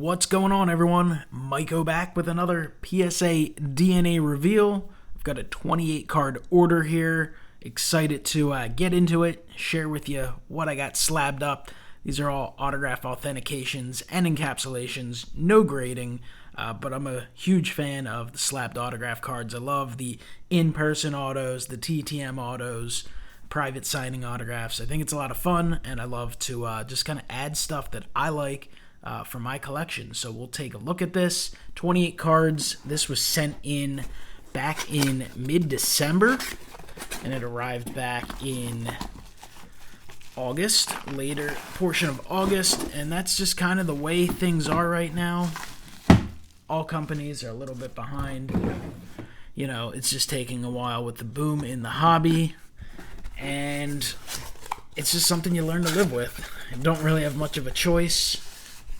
What's going on, everyone? MikeO back with another PSA DNA reveal. I've got a 28 card order here. Excited to get into it, share with you what I got slabbed up. These are all autograph authentications and encapsulations, no grading, but I'm a huge fan of the slabbed autograph cards. I love the in-person autos, the TTM autos, private signing autographs. I think it's a lot of fun, and I love to just kind of add stuff that I like for my collection. So we'll take a look at this. 28 cards. This was sent in back in mid-December, and it arrived back in August, later portion of August, and that's just kind of the way things are right now. All companies are a little bit behind. You know, it's just taking a while with the boom in the hobby, and it's just something you learn to live with. You don't really have much of a choice.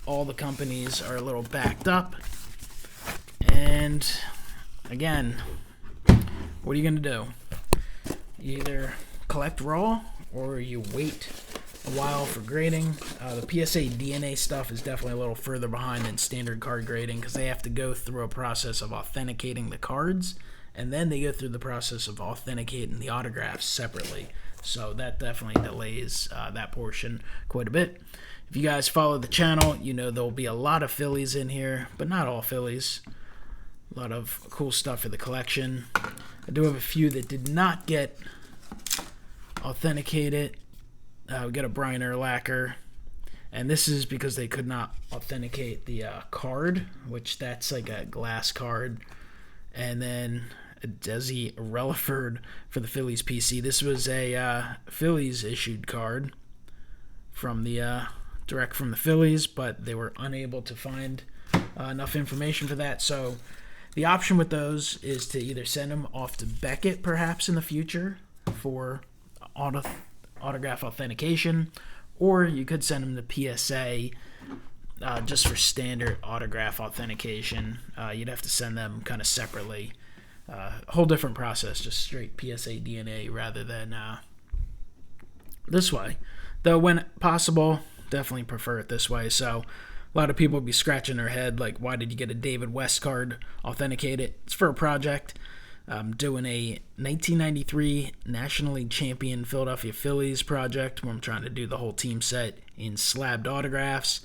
All the companies are a little backed up, and again, what are you going to do? You either collect raw or you wait a while for grading. The PSA DNA stuff is definitely a little further behind than standard card grading because they have to go through a process of authenticating the cards, and then they go through the process of authenticating the autographs separately. So that definitely delays that portion quite a bit. If you guys follow the channel, you know there'll be a lot of Phillies in here, but not all Phillies. A lot of cool stuff for the collection. I do have a few that did not get authenticated. We got a Brian Urlacher, and this is because they could not authenticate the card, which that's like a glass card, and then a Desi Relaford for the Phillies PC. This was a Phillies issued card from the direct from the Phillies, but they were unable to find enough information for that. So the option with those is to either send them off to Beckett perhaps in the future for autograph authentication, or you could send them to PSA just for standard autograph authentication. You'd have to send them kind of separately. Whole different process, just straight PSA DNA rather than this way. Though when possible, definitely prefer it this way. So a lot of people would be scratching their head like, why did you get a David West card authenticated? It's for a project. I'm doing a 1993 National League champion Philadelphia Phillies project where I'm trying to do the whole team set in slabbed autographs.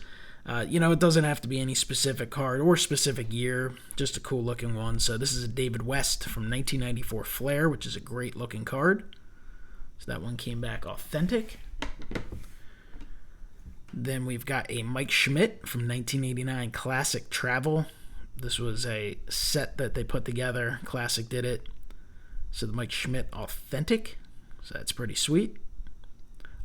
It doesn't have to be any specific card or specific year, just a cool looking one. So this is a David West from 1994 Flair, which is a great looking card. So that one came back authentic. Then we've got a Mike Schmidt from 1989 Classic Travel. This was a set that they put together. Classic did it. So the Mike Schmidt authentic. So that's pretty sweet.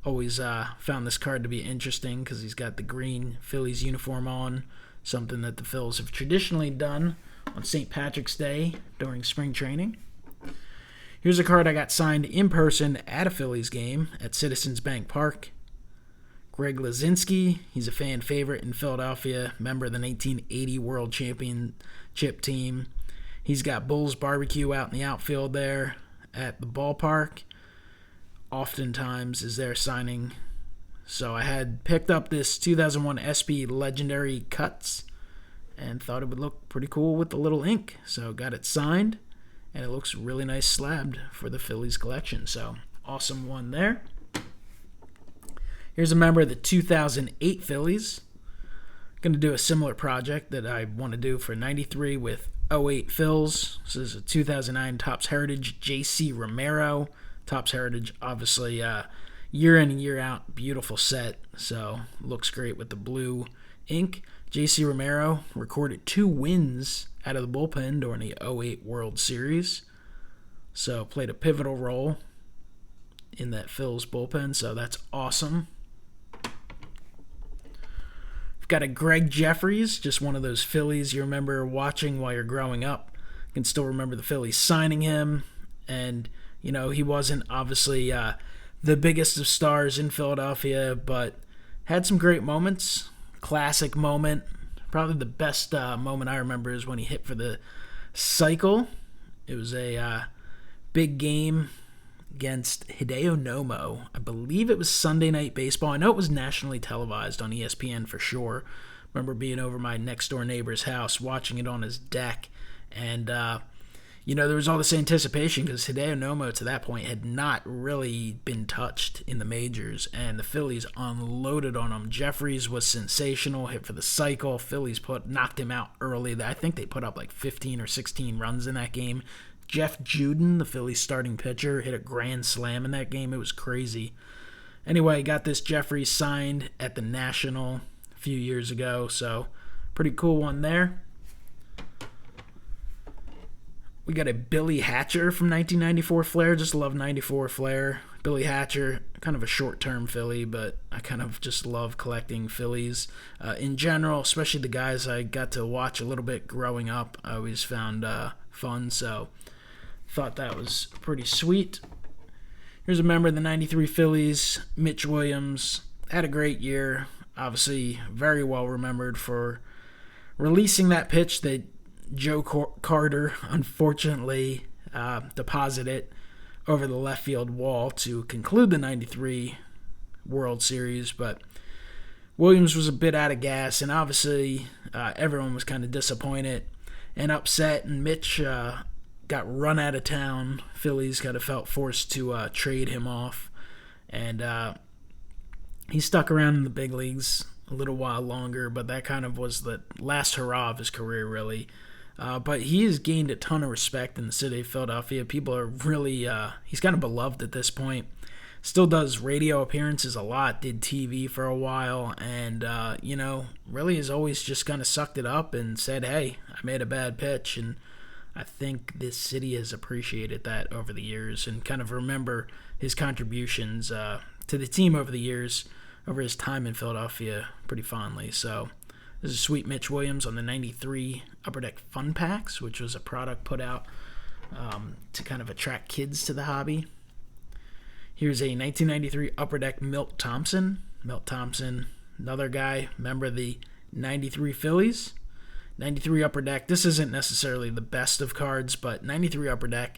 Always found this card to be interesting because he's got the green Phillies uniform on, something that the Phils have traditionally done on St. Patrick's Day during spring training. Here's a card I got signed in person at a Phillies game at Citizens Bank Park. Greg Lozinski, he's a fan favorite in Philadelphia, member of the 1980 World Championship team. He's got Bulls Barbecue out in the outfield there at the ballpark. Oftentimes is there signing. So I had picked up this 2001 SP Legendary Cuts and thought it would look pretty cool with the little ink. So got it signed, and it looks really nice slabbed for the Phillies collection. So awesome one there. Here's a member of the 2008 Phillies. Going to do a similar project that I want to do for 93 with 08 Phils. This is a 2009 Topps Heritage J.C. Romero. Topps Heritage, obviously, year in and year out, beautiful set. So looks great with the blue ink. J.C. Romero recorded 2 wins out of the bullpen during the 08 World Series. So played a pivotal role in that Phils bullpen. So that's awesome. Got a Greg Jeffries, just one of those Phillies you remember watching while you're growing up. You can still remember the Phillies signing him, and he wasn't obviously the biggest of stars in Philadelphia, but had some great moments. Classic moment. Probably the best moment I remember is when he hit for the cycle. It was a big game against Hideo Nomo. I believe it was Sunday Night Baseball. I know it was nationally televised on ESPN for sure, remember being over my next door neighbor's house, watching it on his deck, and there was all this anticipation because Hideo Nomo to that point had not really been touched in the majors, and the Phillies unloaded on him. Jeffries was sensational, hit for the cycle. Phillies knocked him out early. I think they put up like 15 or 16 runs in that game. Jeff Juden, the Phillies starting pitcher, hit a grand slam in that game. It was crazy. Anyway, got this Jeffries signed at the National a few years ago, so pretty cool one there. We got a Billy Hatcher from 1994 Flair. Just love 94 Flair. Billy Hatcher, kind of a short-term Philly, but I kind of just love collecting Phillies. In general, especially the guys I got to watch a little bit growing up, I always found fun, so thought that was pretty sweet. Here's a member of the 93 Phillies, Mitch Williams. Had a great year. Obviously, very well remembered for releasing that pitch that Joe Carter unfortunately deposited over the left field wall to conclude the 93 World Series, but Williams was a bit out of gas, and obviously everyone was kind of disappointed and upset, and Mitch got run out of town. Phillies kind of felt forced to trade him off, and he stuck around in the big leagues a little while longer, but that kind of was the last hurrah of his career, really. But he has gained a ton of respect in the city of Philadelphia. People are really, he's kind of beloved at this point. Still does radio appearances a lot, did TV for a while, and, really has always just kind of sucked it up and said, hey, I made a bad pitch. And I think this city has appreciated that over the years and kind of remember his contributions to the team over the years, over his time in Philadelphia pretty fondly. So this is sweet Mitch Williams on the 93 Upper Deck Fun Packs, which was a product put out to kind of attract kids to the hobby. Here's a 1993 Upper Deck Milt Thompson. Milt Thompson, another guy, member of the 93 Phillies. 93 Upper Deck, this isn't necessarily the best of cards, but 93 Upper Deck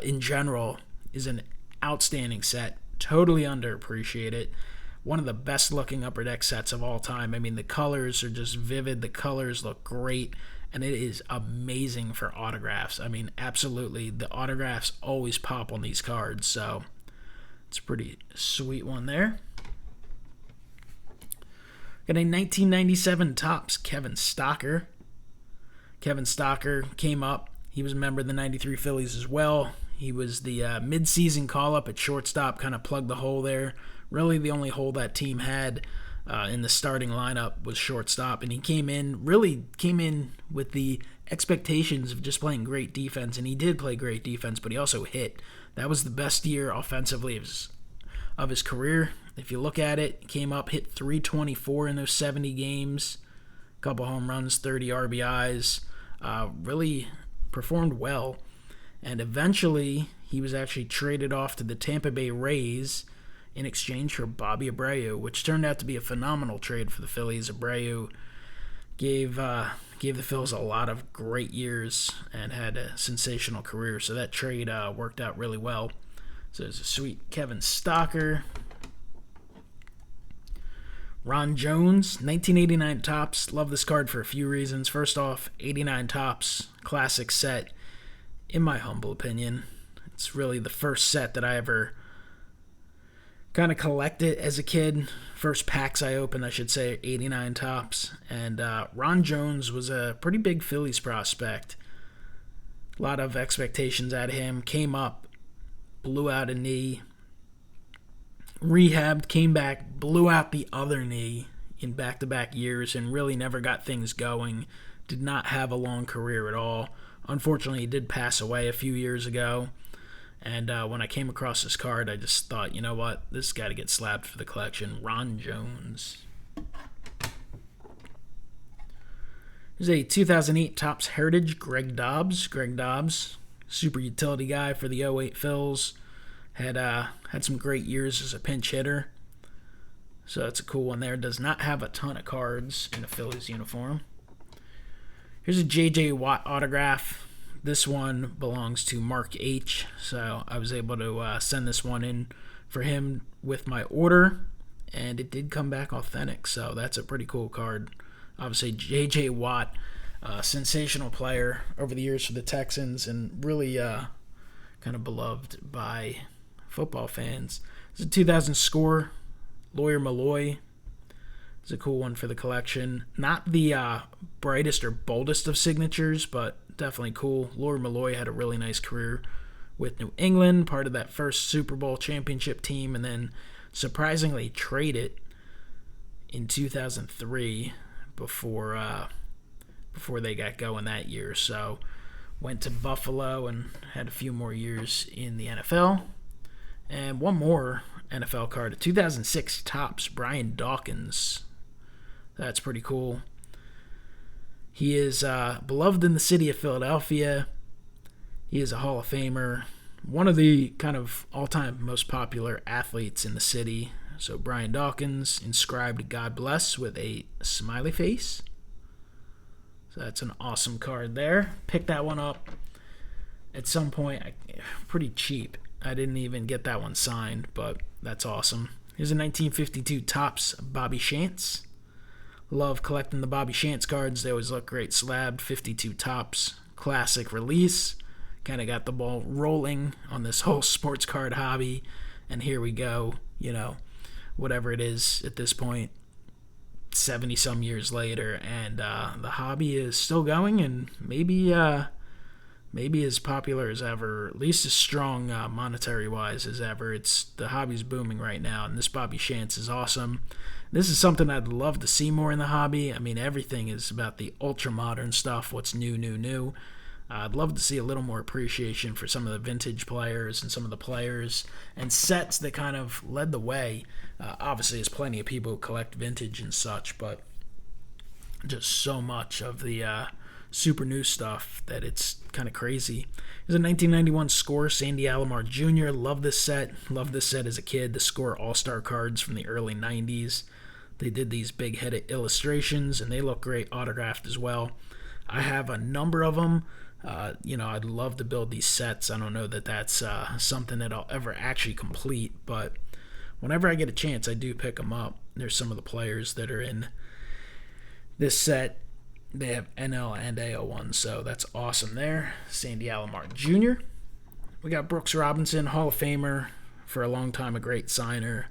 in general is an outstanding set, totally underappreciated. One of the best looking Upper Deck sets of all time. I mean, the colors are just vivid, the colors look great, and it is amazing for autographs. I mean, absolutely, the autographs always pop on these cards, so it's a pretty sweet one there. Got a 1997 Topps Kevin Stocker. Kevin Stocker came up. He was a member of the 93 Phillies as well. He was the mid-season call-up at shortstop, kind of plugged the hole there. Really the only hole that team had in the starting lineup was shortstop, and he came in with the expectations of just playing great defense, and he did play great defense, but he also hit. That was the best year offensively of his career. If you look at it, he came up, hit .324 in those 70 games, a couple home runs, 30 RBIs, really performed well, and eventually he was actually traded off to the Tampa Bay Rays in exchange for Bobby Abreu, which turned out to be a phenomenal trade for the Phillies. Abreu gave the Phils a lot of great years and had a sensational career, so that trade worked out really well. So it's a sweet Kevin Stocker. Ron Jones, 1989 Topps. Love this card for a few reasons. First off, 89 Topps, classic set, in my humble opinion. It's really the first set that I ever kind of collected as a kid. First packs I opened, I should say, 89 Topps. And Ron Jones was a pretty big Phillies prospect. A lot of expectations at him. Came up, blew out a knee, rehabbed, came back, blew out the other knee in back-to-back years, and really never got things going. Did not have a long career at all. Unfortunately, he did pass away a few years ago. And when I came across this card, I just thought, you know what, this has got to get slapped for the collection. Ron Jones. There's a 2008 Topps Heritage, Greg Dobbs. Greg Dobbs, super utility guy for the '08 Phils. Had some great years as a pinch hitter. So that's a cool one there. Does not have a ton of cards in a Phillies uniform. Here's a J.J. Watt autograph. This one belongs to Mark H., so I was able to send this one in for him with my order, and it did come back authentic, so that's a pretty cool card. Obviously, J.J. Watt, sensational player over the years for the Texans and really kind of beloved by football fans. It's a 2000 score. Lawyer Malloy is a cool one for the collection. Not the brightest or boldest of signatures, but definitely cool. Lawyer Malloy had a really nice career with New England, part of that first Super Bowl championship team, and then surprisingly traded in 2003 before they got going that year. So went to Buffalo and had a few more years in the NFL. And one more NFL card, a 2006 Topps Brian Dawkins. That's pretty cool. He is beloved in the city of Philadelphia. He is a Hall of Famer, one of the kind of all-time most popular athletes in the city. So Brian Dawkins, inscribed God Bless with a smiley face. So that's an awesome card there. Pick that one up at some point. Pretty cheap. I didn't even get that one signed, but that's awesome. Here's a 1952 Topps Bobby Shantz. Love collecting the Bobby Shantz cards. They always look great. Slabbed 52 Topps. Classic release. Kind of got the ball rolling on this whole sports card hobby. And here we go. Whatever it is at this point, 70-some years later. And the hobby is still going and maybe as popular as ever, at least as strong monetary-wise as ever. The hobby's booming right now, and this Bobby Shantz is awesome. This is something I'd love to see more in the hobby. I mean, everything is about the ultra-modern stuff, what's new. I'd love to see a little more appreciation for some of the vintage players and some of the players and sets that kind of led the way. Obviously, there's plenty of people who collect vintage and such, but just so much of the super new stuff that it's kind of crazy. There's a 1991 Score Sandy Alomar Jr. Love this set. Loved this set as a kid. The Score All-Star cards from the early 90s. They did these big-headed illustrations, and they look great autographed as well. I have a number of them. I'd love to build these sets. I don't know that that's something that I'll ever actually complete, but whenever I get a chance, I do pick them up. There's some of the players that are in this set. They have NL and AL ones, so that's awesome there. Sandy Alomar Jr. We got Brooks Robinson, Hall of Famer, for a long time, a great signer.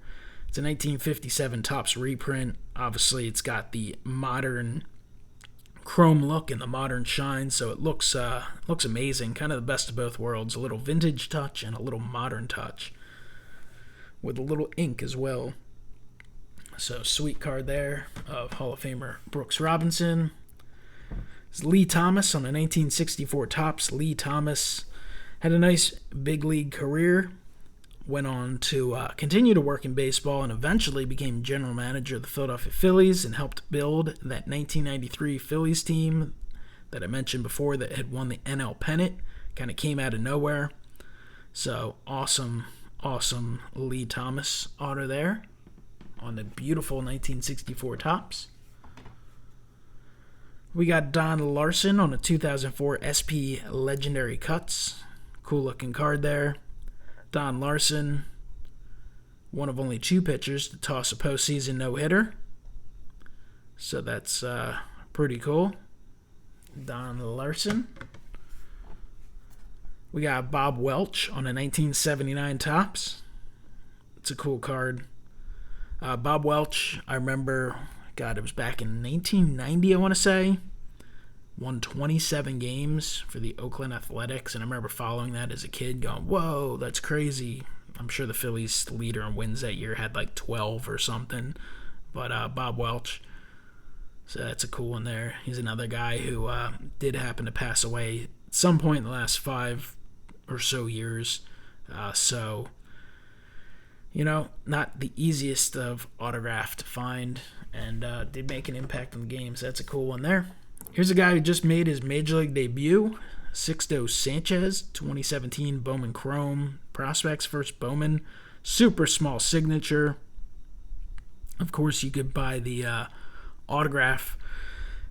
It's a 1957 Topps reprint. Obviously, it's got the modern chrome look and the modern shine, so it looks amazing. Kind of the best of both worlds. A little vintage touch and a little modern touch with a little ink as well. So sweet card there of Hall of Famer Brooks Robinson. It's Lee Thomas on a 1964 Topps. Lee Thomas had a nice big league career. Went on to continue to work in baseball and eventually became general manager of the Philadelphia Phillies and helped build that 1993 Phillies team that I mentioned before that had won the NL pennant. Kind of came out of nowhere. So awesome Lee Thomas auto there on the beautiful 1964 Topps. We got Don Larson on a 2004 SP Legendary Cuts. Cool looking card there. Don Larson, one of only two pitchers to toss a postseason no-hitter. So that's pretty cool. Don Larson. We got Bob Welch on a 1979 Topps. It's a cool card. Bob Welch, I remember, it was back in 1990, I want to say. Won 27 games for the Oakland Athletics, and I remember following that as a kid going, whoa, that's crazy. I'm sure the Phillies leader in wins that year had like 12 or something. But Bob Welch, so that's a cool one there. He's another guy who did happen to pass away at some point in the last 5 or so years. So, not the easiest of autograph to find, and did make an impact on the game, so that's a cool one there. Here's a guy who just made his Major League debut, Sixto Sanchez, 2017 Bowman Chrome Prospects, first Bowman. Super small signature. Of course, you could buy the autograph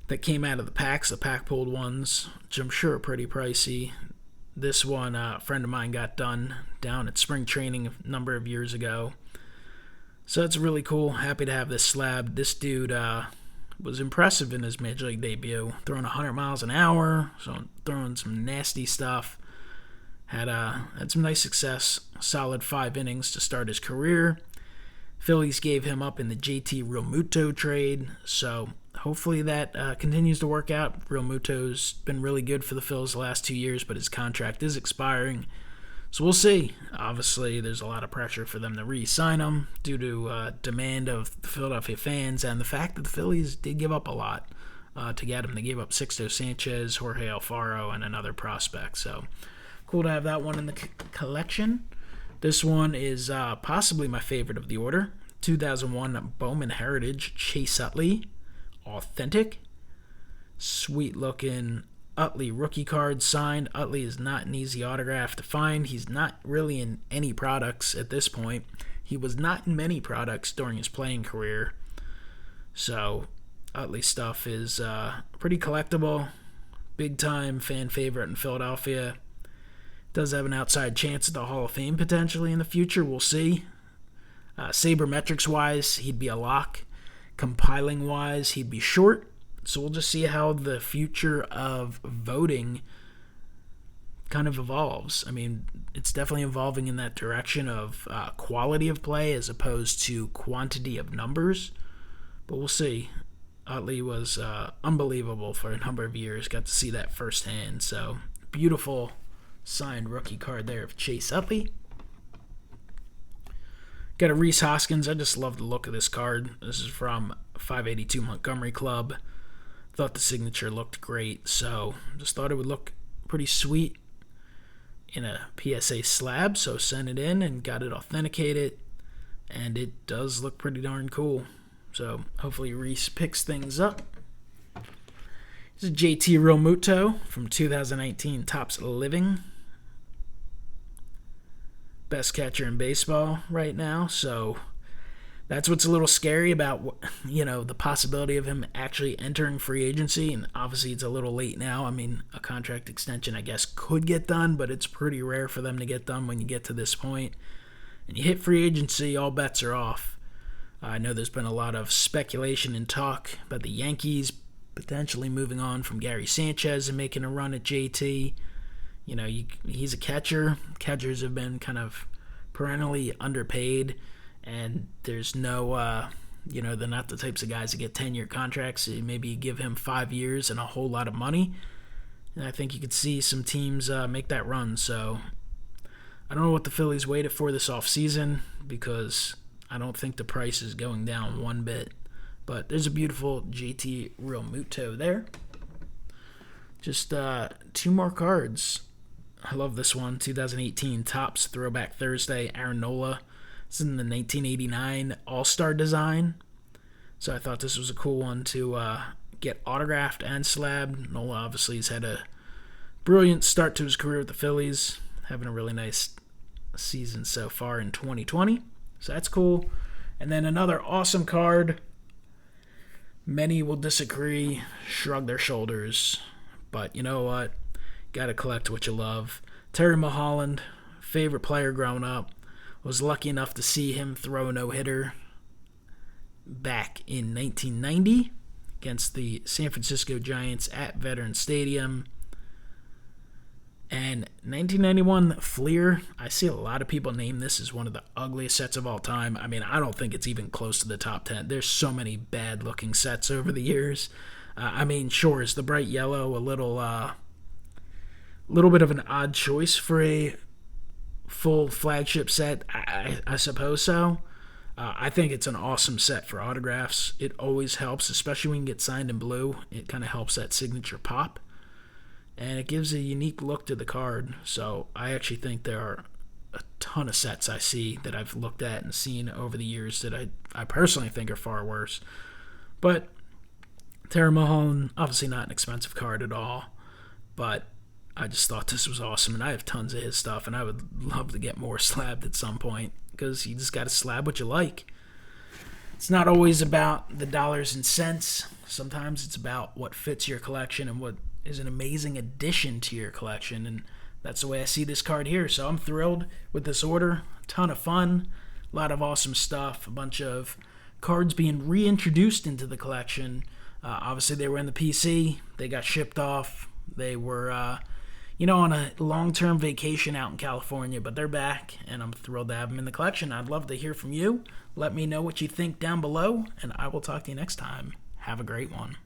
that came out of the packs, the pack-pulled ones, which I'm sure are pretty pricey. This one, a friend of mine got done down at spring training a number of years ago. So that's really cool. Happy to have this slab. This dude was impressive in his Major League debut, throwing 100 miles an hour, so throwing some nasty stuff. Had some nice success, solid 5 innings to start his career. Phillies gave him up in the JT Romuto trade, so hopefully that continues to work out. Romuto's been really good for the Phils the last 2 years, but his contract is expiring. So we'll see. Obviously, there's a lot of pressure for them to re-sign him due to demand of the Philadelphia fans and the fact that the Phillies did give up a lot to get him. They gave up Sixto Sanchez, Jorge Alfaro, and another prospect. So cool to have that one in the collection. This one is possibly my favorite of the order. 2001 Bowman Heritage Chase Utley. Authentic. Sweet-looking Utley rookie card signed. Utley is not an easy autograph to find. He's not really in any products at this point. He was not in many products during his playing career. So Utley stuff is pretty collectible. Big-time fan favorite in Philadelphia. Does have an outside chance at the Hall of Fame potentially in the future. We'll see. Sabermetrics-wise, he'd be a lock. Compiling-wise, he'd be short. So we'll just see how the future of voting kind of evolves. I mean, it's definitely evolving in that direction of quality of play as opposed to quantity of numbers. But we'll see. Utley was unbelievable for a number of years. Got to see that firsthand. So beautiful signed rookie card there of Chase Utley. Got a Rhys Hoskins. I just love the look of this card. This is from 582 Montgomery Club. Thought the signature looked great, so just thought it would look pretty sweet in a PSA slab, so sent it in and got it authenticated, and it does look pretty darn cool. So hopefully Rhys picks things up. This is JT Romuto from 2019 Topps Living. Best catcher in baseball right now, so that's what's a little scary about, the possibility of him actually entering free agency. And obviously it's a little late now. I mean, a contract extension, I guess, could get done, but it's pretty rare for them to get done when you get to this point. And you hit free agency, all bets are off. I know there's been a lot of speculation and talk about the Yankees potentially moving on from Gary Sanchez and making a run at JT. He's a catcher. Catchers have been kind of perennially underpaid. And there's no, they're not the types of guys that get 10-year contracts. So maybe you give him 5 years and a whole lot of money. And I think you could see some teams make that run. So I don't know what the Phillies waited for this offseason because I don't think the price is going down one bit. But there's a beautiful JT Realmuto there. Just 2 more cards. I love this one. 2018 Topps Throwback Thursday, Aaron Nola. This is in the 1989 All-Star design. So I thought this was a cool one to get autographed and slabbed. Nola obviously has had a brilliant start to his career with the Phillies. Having a really nice season so far in 2020. So that's cool. And then another awesome card. Many will disagree, shrug their shoulders. But you know what? Gotta collect what you love. Terry Mulholland, favorite player growing up. Was lucky enough to see him throw a no-hitter back in 1990 against the San Francisco Giants at Veterans Stadium. And 1991 Fleer, I see a lot of people name this as one of the ugliest sets of all time. I mean, I don't think it's even close to the top 10. There's so many bad-looking sets over the years. Sure, is the bright yellow a little bit of an odd choice for a full flagship set? I suppose so. I think it's an awesome set for autographs. It always helps, especially when you get signed in blue. It kind of helps that signature pop. And it gives a unique look to the card. So I actually think there are a ton of sets I see that I've looked at and seen over the years that I personally think are far worse. But Terry Mulholland, obviously not an expensive card at all. But I just thought this was awesome, and I have tons of his stuff, and I would love to get more slabbed at some point because you just got to slab what you like. It's not always about the dollars and cents. Sometimes it's about what fits your collection and what is an amazing addition to your collection, and that's the way I see this card here. So I'm thrilled with this order. A ton of fun, a lot of awesome stuff, a bunch of cards being reintroduced into the collection. Obviously, they were in the PC. They got shipped off. They were, on a long-term vacation out in California, but they're back, and I'm thrilled to have them in the collection. I'd love to hear from you. Let me know what you think down below, and I will talk to you next time. Have a great one.